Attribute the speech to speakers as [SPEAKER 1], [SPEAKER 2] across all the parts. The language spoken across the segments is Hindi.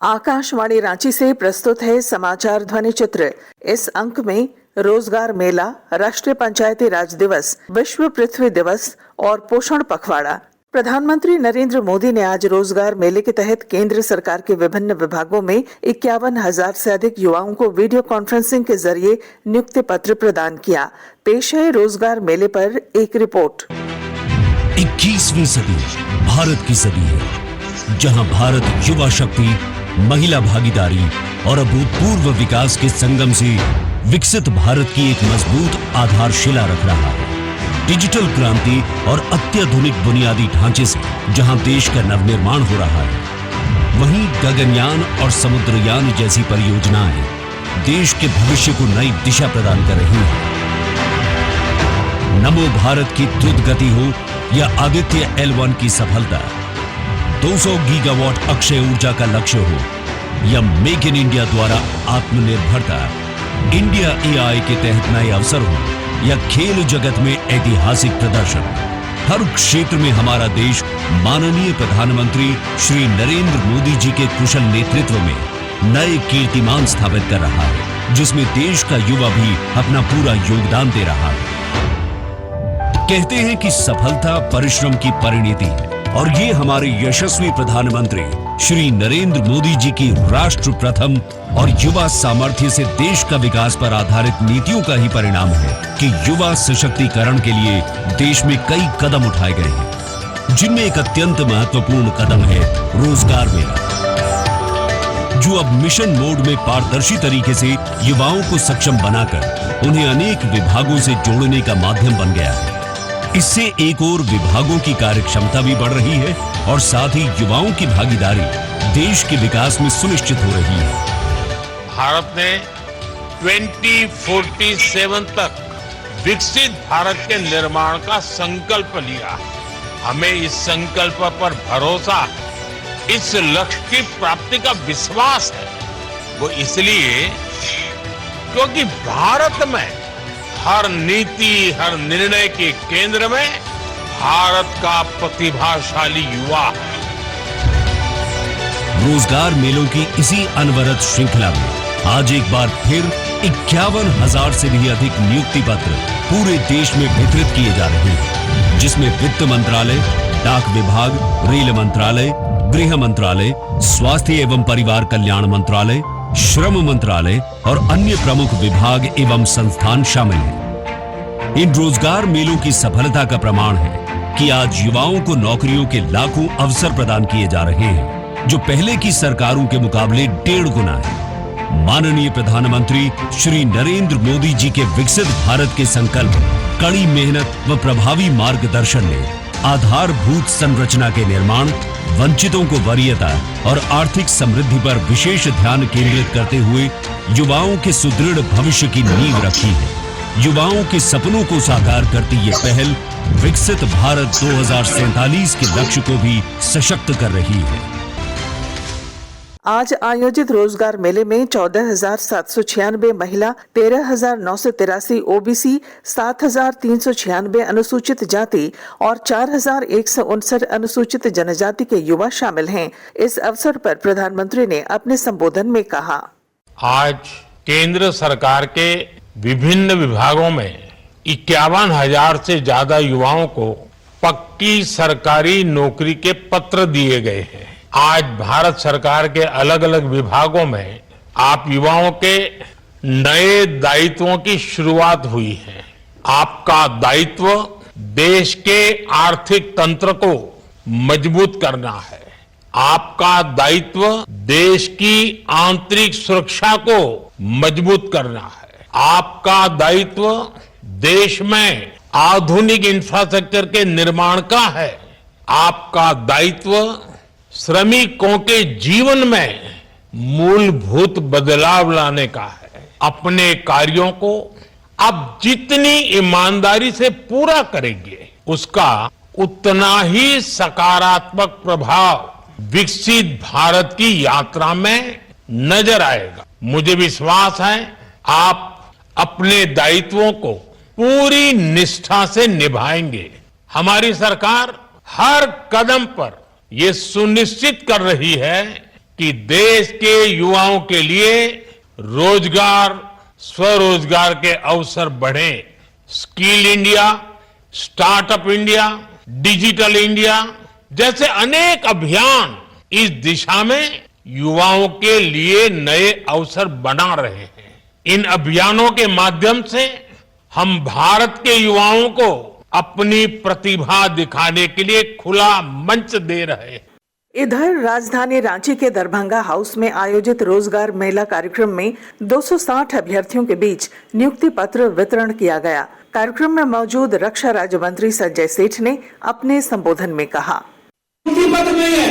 [SPEAKER 1] आकाशवाणी रांची से प्रस्तुत है समाचार ध्वनि चित्र। इस अंक में रोजगार मेला, राष्ट्रीय पंचायती राज दिवस, विश्व पृथ्वी दिवस और पोषण पखवाड़ा। प्रधानमंत्री नरेंद्र मोदी ने आज रोजगार मेले के तहत केंद्र सरकार के विभिन्न विभागों में 51,000 से अधिक युवाओं को वीडियो कॉन्फ्रेंसिंग के जरिए नियुक्ति पत्र प्रदान किया। पेश है रोजगार मेले पर एक रिपोर्ट।
[SPEAKER 2] 21वीं सदी भारत की सदी है, जहां भारत युवा शक्ति, महिला भागीदारी और अभूतपूर्व विकास के संगम से विकसित भारत की एक मजबूत आधारशिला रख रहा है। डिजिटल क्रांति और अत्याधुनिक बुनियादी ढांचे से जहां देश का नवनिर्माण हो रहा है, वहीं गगनयान और समुद्रयान जैसी परियोजनाएं देश के भविष्य को नई दिशा प्रदान कर रही हैं। नमो भारत की द्रुत गति हो या आदित्य L1 की सफलता, 200 गीगावाट अक्षय ऊर्जा का लक्ष्य हो या मेक इन इंडिया द्वारा आत्मनिर्भरता, इंडिया AI के तहत नए अवसर हो या खेल जगत में ऐतिहासिक प्रदर्शन, हर क्षेत्र में हमारा देश माननीय प्रधानमंत्री श्री नरेंद्र मोदी जी के कुशल नेतृत्व में नए कीर्तिमान स्थापित कर रहा है, जिसमें देश का युवा भी अपना पूरा योगदान दे रहा है। कहते हैं कि सफलता परिश्रम की परिणति है, और ये हमारे यशस्वी प्रधानमंत्री श्री नरेंद्र मोदी जी की राष्ट्र प्रथम और युवा सामर्थ्य से देश का विकास पर आधारित नीतियों का ही परिणाम है कि युवा सशक्तिकरण के लिए देश में कई कदम उठाए गए हैं, जिनमें एक अत्यंत महत्वपूर्ण कदम है रोजगार मेला, जो अब मिशन मोड में पारदर्शी तरीके से युवाओं को सक्षम बनाकर उन्हें अनेक विभागों से जोड़ने का माध्यम बन गया है। इससे एक और विभागों की कार्यक्षमता भी बढ़ रही है और साथ ही युवाओं की भागीदारी देश के विकास में सुनिश्चित हो रही है।
[SPEAKER 3] भारत ने 2047 तक विकसित भारत के निर्माण का संकल्प लिया। हमें इस संकल्प पर भरोसा है, इस लक्ष्य की प्राप्ति का विश्वास है। वो इसलिए क्योंकि भारत में हर नीति, हर निर्णय के केंद्र में भारत का प्रतिभाशाली युवा है।
[SPEAKER 2] रोजगार मेलों की इसी अनवरत श्रृंखला में आज एक बार फिर 51,000 से भी अधिक नियुक्ति पत्र पूरे देश में वितरित किए जा रहे हैं, जिसमें वित्त मंत्रालय, डाक विभाग, रेल मंत्रालय, गृह मंत्रालय, स्वास्थ्य एवं परिवार कल्याण मंत्रालय, श्रम मंत्रालय और अन्य प्रमुख विभाग एवं संस्थान शामिल हैं। इन रोजगार मेलों की सफलता का प्रमाण है कि आज युवाओं को नौकरियों के लाखों अवसर प्रदान किए जा रहे हैं, जो पहले की सरकारों के मुकाबले 1.5 गुना है। माननीय प्रधानमंत्री श्री नरेंद्र मोदी जी के विकसित भारत के संकल्प, कड़ी मेहनत व प्रभावी मार्गदर्शन ने आधारभूत संरचना के निर्माण, वंचितों को वरीयता और आर्थिक समृद्धि पर विशेष ध्यान केंद्रित करते हुए युवाओं के सुदृढ़ भविष्य की नींव रखी है। युवाओं के सपनों को साकार करती ये पहल विकसित भारत 2047 के लक्ष्य को भी सशक्त कर रही है।
[SPEAKER 1] आज आयोजित रोजगार मेले में 14,796 महिला, 13,983 ओबीसी, 7,396 अनुसूचित जाति और 4,159 अनुसूचित जनजाति के युवा शामिल हैं। इस अवसर पर प्रधानमंत्री ने अपने संबोधन में कहा,
[SPEAKER 3] आज केंद्र सरकार के विभिन्न विभागों में 51,000 से ज्यादा युवाओं को पक्की सरकारी नौकरी के पत्र दिए गए हैं। आज भारत सरकार के अलग अलग विभागों में आप युवाओं के नए दायित्वों की शुरुआत हुई है। आपका दायित्व देश के आर्थिक तंत्र को मजबूत करना है। आपका दायित्व देश की आंतरिक सुरक्षा को मजबूत करना है। आपका दायित्व देश में आधुनिक इंफ्रास्ट्रक्चर के निर्माण का है। आपका दायित्व श्रमिकों के जीवन में मूलभूत बदलाव लाने का है। अपने कार्यों को आप जितनी ईमानदारी से पूरा करेंगे, उसका उतना ही सकारात्मक प्रभाव विकसित भारत की यात्रा में नजर आएगा। मुझे विश्वास है आप अपने दायित्वों को पूरी निष्ठा से निभाएंगे। हमारी सरकार हर कदम पर ये सुनिश्चित कर रही है कि देश के युवाओं के लिए रोजगार, स्वरोजगार के अवसर बढ़े। Skill India, startup India, digital India जैसे अनेक अभियान इस दिशा में युवाओं के लिए नए अवसर बना रहे हैं। इन अभियानों के माध्यम से हम भारत के युवाओं को अपनी प्रतिभा दिखाने के लिए खुला मंच दे रहे हैं।
[SPEAKER 1] इधर राजधानी रांची के दरभंगा हाउस में आयोजित रोजगार मेला कार्यक्रम में 260 अभ्यर्थियों के बीच नियुक्ति पत्र वितरण किया गया। कार्यक्रम में मौजूद रक्षा राज्य मंत्री संजय सेठ ने अपने संबोधन में कहा,
[SPEAKER 4] नियुक्ति पत्र नहीं है,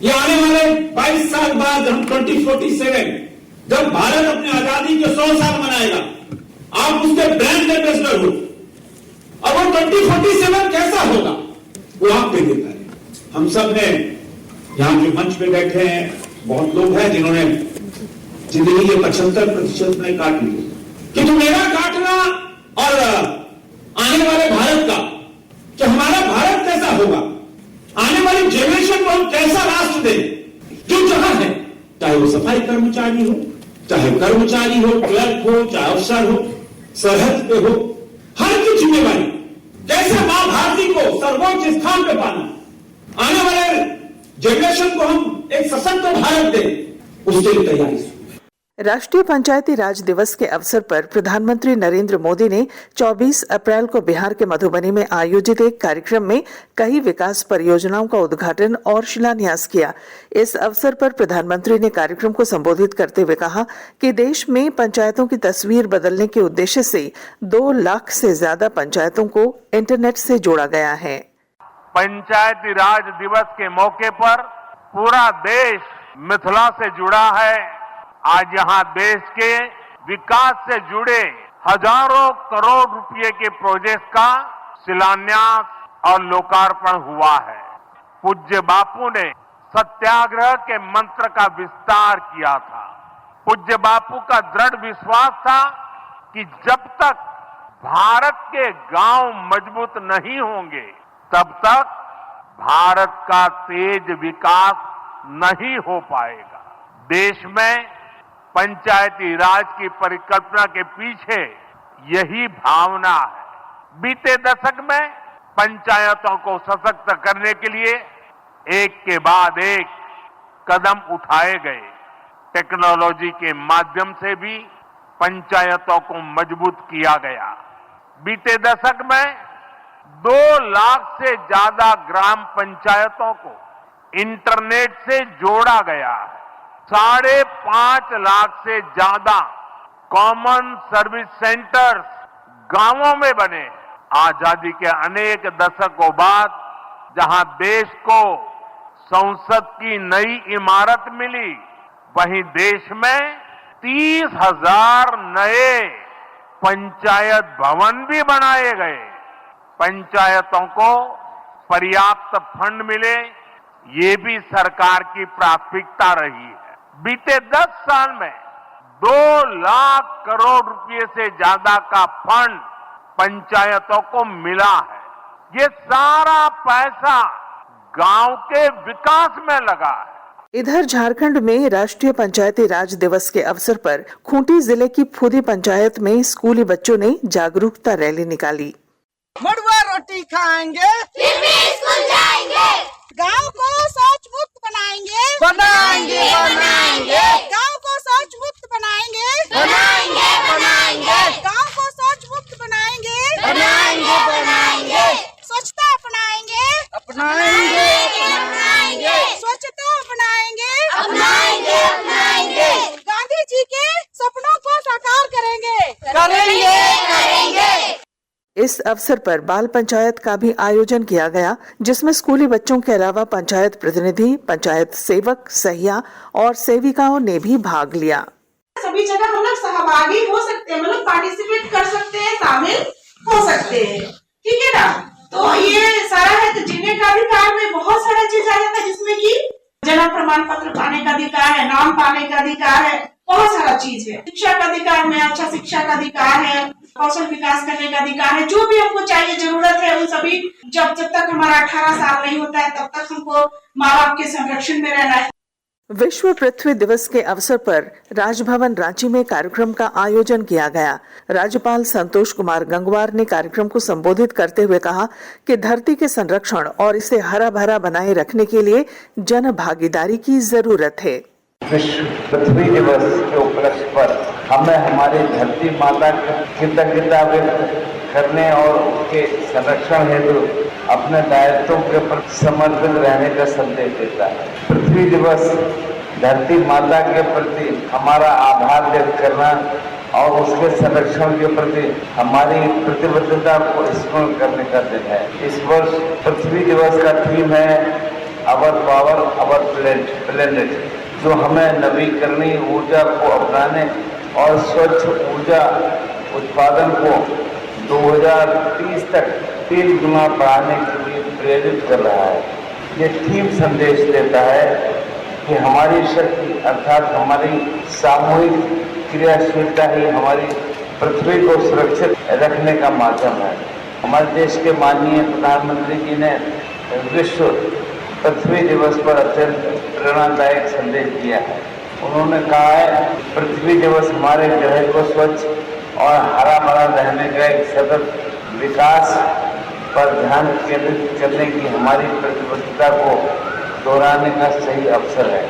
[SPEAKER 4] ये आने वाले 22 साल बाद हम 2047 जब भारत अपनी आजादी के 100 साल मनाएगा, आप उसके ब्रांड एम्बेसडर हो। अब वो 2047 कैसा होगा वो आप देख पाए। हम सब ने यहाँ जो मंच पे बैठे हैं, बहुत लोग हैं जिन्होंने जिंदगी के 75% में काट लिए, कि तो मेरा काटना और आने वाले भारत का, कि हमारा भारत कैसा होगा, आने वाली जनरेशन को हम कैसा राष्ट्र दें। जो जहां है, चाहे वो सफाई कर्मचारी हो, चाहे कर्मचारी हो, क्लर्क हो, चाहे अफसर हो, सरहद पे हो, हर की जिम्मेवारी कैसे मां भारती को सर्वोच्च स्थान पे पाना, आने वाले जनरेशन को हम एक सशक्त भारत दें, उसके लिए तैयारी।
[SPEAKER 1] राष्ट्रीय पंचायती राज दिवस के अवसर पर प्रधानमंत्री नरेंद्र मोदी ने 24 अप्रैल को बिहार के मधुबनी में आयोजित एक कार्यक्रम में कई विकास परियोजनाओं का उद्घाटन और शिलान्यास किया। इस अवसर पर प्रधानमंत्री ने कार्यक्रम को संबोधित करते हुए कहा कि देश में पंचायतों की तस्वीर बदलने के उद्देश्य से 2 लाख से ज्यादा पंचायतों को इंटरनेट से जोड़ा गया है।
[SPEAKER 5] पंचायती राज दिवस के मौके पर पूरा देश मिथिला से जुड़ा है। आज यहाँ देश के विकास से जुड़े हजारों करोड़ रुपए के प्रोजेक्ट का शिलान्यास और लोकार्पण हुआ है। पूज्य बापू ने सत्याग्रह के मंत्र का विस्तार किया था। पूज्य बापू का दृढ़ विश्वास था कि जब तक भारत के गांव मजबूत नहीं होंगे, तब तक भारत का तेज विकास नहीं हो पाएगा। देश में पंचायती राज की परिकल्पना के पीछे यही भावना है। बीते दशक में पंचायतों को सशक्त करने के लिए एक के बाद एक कदम उठाए गए। टेक्नोलॉजी के माध्यम से भी पंचायतों को मजबूत किया गया। बीते दशक में 2 लाख से ज्यादा ग्राम पंचायतों को इंटरनेट से जोड़ा गया है। 5.5 लाख से ज्यादा कॉमन सर्विस सेंटर्स गांवों में बने। आजादी के अनेक दशकों बाद जहां देश को संसद की नई इमारत मिली, वहीं देश में 30,000 नए पंचायत भवन भी बनाए गए। पंचायतों को पर्याप्त फंड मिले, ये भी सरकार की प्राथमिकता रही है। बीते 10 साल में 2 लाख करोड़ रुपए से ज्यादा का फंड पंचायतों को मिला है। ये सारा पैसा गांव के विकास में लगा है।
[SPEAKER 1] इधर झारखंड में राष्ट्रीय पंचायती राज दिवस के अवसर पर खूंटी जिले की फूदी पंचायत में स्कूली बच्चों ने जागरूकता रैली निकाली।
[SPEAKER 6] मड़ुआ रोटी खाएंगे,
[SPEAKER 7] फिर भी स्कूल जाएंगे,
[SPEAKER 6] गांव को शौच मुक्त बनाएंगे,
[SPEAKER 7] बनाएंगे बनाएंगे,
[SPEAKER 6] गांव को शौच मुक्त बनाएंगे,
[SPEAKER 7] बनाएंगे बनाएंगे,
[SPEAKER 6] गांव को शौच मुक्त बनाएंगे,
[SPEAKER 7] बनाएंगे बनाएंगे,
[SPEAKER 6] स्वच्छता अपनाएंगे,
[SPEAKER 7] अपनाएंगे अपनाएंगे,
[SPEAKER 6] स्वच्छता अपनाएंगे,
[SPEAKER 7] अपनाएंगे अपनाएंगे,
[SPEAKER 6] गांधी जी के सपनों को साकार करेंगे,
[SPEAKER 7] करेंगे करेंगे।
[SPEAKER 1] इस अवसर पर बाल पंचायत का भी आयोजन किया गया, जिसमें स्कूली बच्चों के अलावा पंचायत प्रतिनिधि, पंचायत सेवक, सहिया और सेविकाओं ने भी भाग लिया।
[SPEAKER 6] सभी जगह हम लोग सहभागी हो सकते हैं, मतलब पार्टिसिपेट कर सकते हैं, शामिल हो सकते हैं, ठीक है ना। तो ये सारा है। तो जीने का अधिकार में बहुत सारा चीज आ जाता है, जिसमें कि जन्म प्रमाण पत्र पाने का अधिकार है, नाम पाने का अधिकार है, बहुत सारा चीज है। शिक्षा का अधिकार में अच्छा शिक्षा का अधिकार है, कौशल विकास करने का अधिकार है, जो भी हमको चाहिए जरूरत है उन सभी। जब तक हमारा 18 साल नहीं होता है तब तक हमको माँ बाप के संरक्षण में रहना है।
[SPEAKER 1] विश्व पृथ्वी दिवस के अवसर पर राजभवन रांची में कार्यक्रम का आयोजन किया गया। राज्यपाल संतोष कुमार गंगवार ने कार्यक्रम को संबोधित करते हुए कहा कि धरती के संरक्षण और इसे हरा भरा बनाए रखने के लिए जन भागीदारी की जरूरत है।
[SPEAKER 8] विश्व पृथ्वी दिवस के उपलक्ष्य पर हमें हमारी धरती माता की कृतज्ञता व्यक्त करने और उसके संरक्षण हेतु अपने दायित्वों के प्रति समर्पित रहने का संदेश देता है। पृथ्वी दिवस धरती माता के प्रति हमारा आभार व्यक्त करना और उसके संरक्षण के प्रति हमारी प्रतिबद्धता को स्मरण करने का दिन है। इस वर्ष पृथ्वी दिवस का थीम है अवर पावर अवर प्लेनेट, जो हमें नवीकरणीय ऊर्जा को अपनाने और स्वच्छ ऊर्जा उत्पादन को 2030 तक 3 गुना बढ़ाने के लिए प्रेरित कर रहा है। ये थीम संदेश देता है कि हमारी शक्ति अर्थात हमारी सामूहिक क्रियाशीलता ही हमारी पृथ्वी को सुरक्षित रखने का माध्यम है। हमारे देश के माननीय प्रधानमंत्री जी ने विश्व पृथ्वी दिवस पर अत्यंत प्रेरणादायक संदेश दिया है। उन्होंने कहा है पृथ्वी दिवस हमारे ग्रह को स्वच्छ और हरा भरा रहने का एक सतत विकास पर ध्यान केंद्रित करने की हमारी प्रतिबद्धता को दोहराने का सही अवसर है।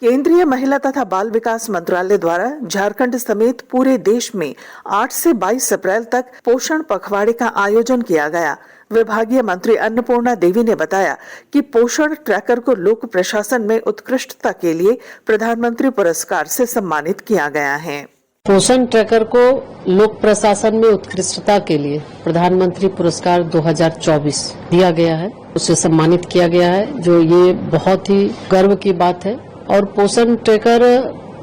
[SPEAKER 1] केंद्रीय महिला तथा बाल विकास मंत्रालय द्वारा झारखंड समेत पूरे देश में 8 से 22 अप्रैल तक पोषण पखवाड़े का आयोजन किया गया। विभागीय मंत्री अन्नपूर्णा देवी ने बताया कि पोषण ट्रैकर को लोक प्रशासन में उत्कृष्टता के लिए प्रधानमंत्री पुरस्कार से सम्मानित किया गया है।
[SPEAKER 9] पोषण ट्रैकर को लोक प्रशासन में उत्कृष्टता के लिए प्रधानमंत्री पुरस्कार 2024 दिया गया है, उसे सम्मानित किया गया है, जो ये बहुत ही गर्व की बात है। और पोषण ट्रैकर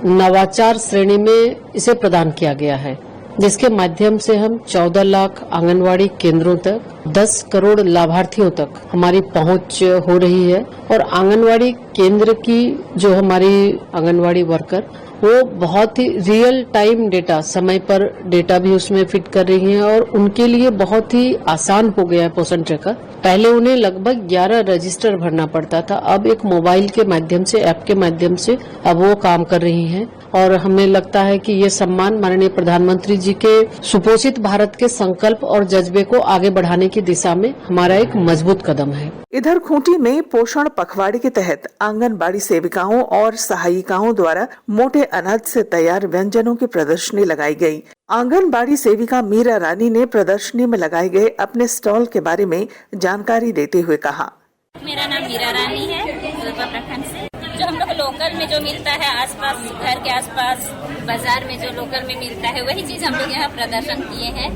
[SPEAKER 9] नवाचार श्रेणी में इसे प्रदान किया गया है, जिसके माध्यम से हम 14 लाख आंगनवाड़ी केंद्रों तक 10 करोड़ लाभार्थियों तक हमारी पहुंच हो रही है। और आंगनवाड़ी केंद्र की जो हमारी आंगनवाड़ी वर्कर वो बहुत ही रियल टाइम डेटा, समय पर डेटा भी उसमें फिट कर रही हैं और उनके लिए बहुत ही आसान हो गया है पोषण ट्रैकर। पहले उन्हें लगभग 11 रजिस्टर भरना पड़ता था, अब एक मोबाइल के माध्यम से, ऐप के माध्यम से अब वो काम कर रही हैं। और हमें लगता है कि ये सम्मान माननीय प्रधानमंत्री जी के सुपोषित भारत के संकल्प और जज्बे को आगे बढ़ाने की दिशा में हमारा एक मजबूत कदम है।
[SPEAKER 1] इधर खूंटी में पोषण पखवाड़े के तहत आंगनबाड़ी सेविकाओं और सहायिकाओं द्वारा मोटे अनाज से तैयार व्यंजनों की प्रदर्शनी लगाई गई। आंगनबाड़ी सेविका मीरा रानी ने प्रदर्शनी में लगाए गए अपने स्टॉल के बारे में जानकारी देते हुए कहा,
[SPEAKER 10] मेरा नाम मीरा रानी है, प्रखंड से। जो हम लोग लोकल में जो मिलता है आसपास, घर के आसपास बाजार में जो लोकल में मिलता है वही चीज हम लोग यहाँ प्रदर्शन किए हैं,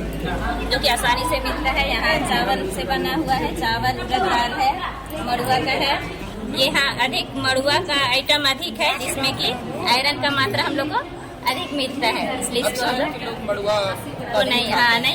[SPEAKER 10] जो कि आसानी से मिलता है। यहाँ चावल से बना हुआ है, चावल उड़द दाल है, मड़ुआ का है। यहाँ अधिक मड़ुआ का आइटम अधिक है, जिसमें कि आयरन का मात्रा हम लोग को अधिक मिलता है, इसलिए इसको हम लोग मड़ुआ तो नहीं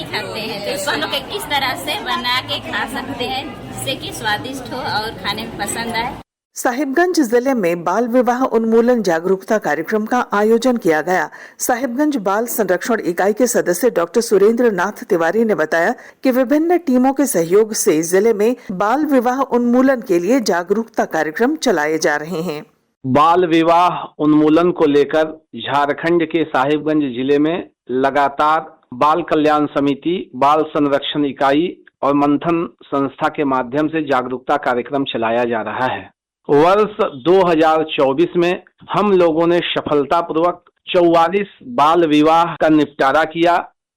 [SPEAKER 10] खाते हैं। तो इसको हम लोग किस तरह से बना के खा सकते हैं जिससे कि स्वादिष्ट हो और खाने में पसंद आए।
[SPEAKER 1] साहिबगंज जिले में बाल विवाह उन्मूलन जागरूकता कार्यक्रम का आयोजन किया गया। साहिबगंज बाल संरक्षण इकाई के सदस्य डॉक्टर सुरेंद्र नाथ तिवारी ने बताया कि विभिन्न टीमों के सहयोग से जिले में बाल विवाह उन्मूलन के लिए जागरूकता कार्यक्रम चलाए जा रहे हैं।
[SPEAKER 11] बाल विवाह उन्मूलन को लेकर झारखंड के साहिबगंज जिले में लगातार बाल कल्याण समिति, बाल संरक्षण इकाई और मंथन संस्था के माध्यम से जागरूकता कार्यक्रम चलाया जा रहा है। वर्ष 2024 में हम लोगों ने सफलतापूर्वक 44 बाल विवाह का निपटारा किया।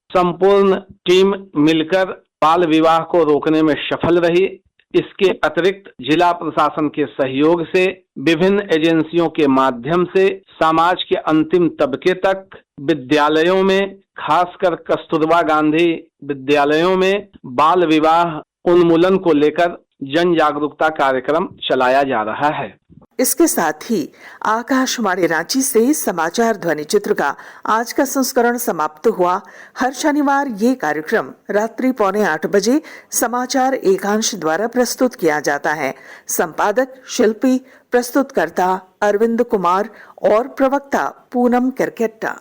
[SPEAKER 11] संपूर्ण टीम मिलकर बाल विवाह को रोकने में सफल रही। इसके अतिरिक्त जिला प्रशासन के सहयोग से विभिन्न एजेंसियों के माध्यम से समाज के अंतिम तबके तक विद्यालयों में, खासकर कस्तूरबा गांधी विद्यालयों में बाल विवाह उन्मूलन को लेकर जन जागरूकता कार्यक्रम चलाया जा रहा है।
[SPEAKER 1] इसके साथ ही आकाशवाणी रांची से समाचार ध्वनि चित्र का आज का संस्करण समाप्त हुआ। हर शनिवार ये कार्यक्रम रात्रि 7:45 बजे समाचार एकांश द्वारा प्रस्तुत किया जाता है। संपादक शिल्पी, प्रस्तुतकर्ता अरविंद कुमार और प्रवक्ता पूनम करकेट्टा।